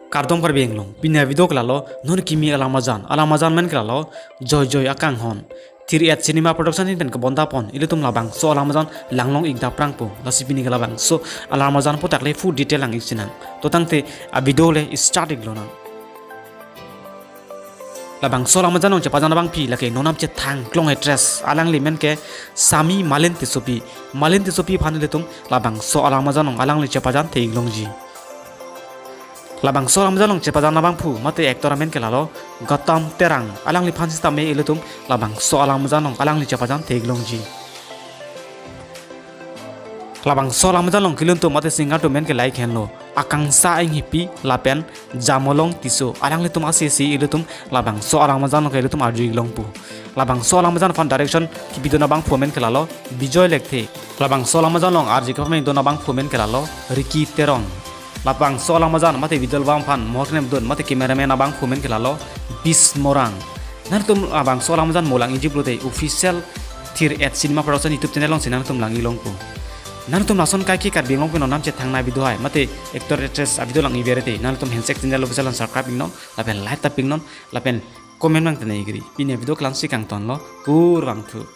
Kardom kar benglong bina video klalo non kimi alamajan men klalo joy akang hon tiri at cinema production in pen ke bonda pon ilutum labang so alamajan langlong igda prangpo lasipini kalabang so alamajan po takle full detail lang isinang totangte a video le start iglona labang so alamajan on cepajan labang pi lake nonam che thang klong address alang limen ke sami malen tisopi phanile tum labang so alamajan on alang le cepajan te iglongji labang so alamajan on cepajan labang phu mate actor men ke lalo gatam terang alang li phan sistame ilutum labang so alamajan on alang li cepajan te iglongji labang so alamajan on kiluntum mate singa to men ke like henlo akang sa ing hipi lapen jamolong tiso alang li tum asisi ilutum labang so alamajan on ke ilutum arju iglongpu labang so alamajan fan direction ki bidona bang phomen ke lalo bijoy lekthe labang so alamajan on arji ka men dona bang phomen ke lalo riki terong lapang so alamajan mate vidal bang fan mohnem don mate cameraman abang phomen ke lalo bis morang nartum abang so alamajan molang ijiplote official tir at cinema production youtube channel long sinang tum langi longpo nartum nason kai ki kar bingong pe nonam che thangna video hai mate actor actress video lang iberete nartum handshake channel lo bisalan subscribe ingnon lapen like taping non lapen comment mang tane igri pine video klang sikang ton lo kur wang thu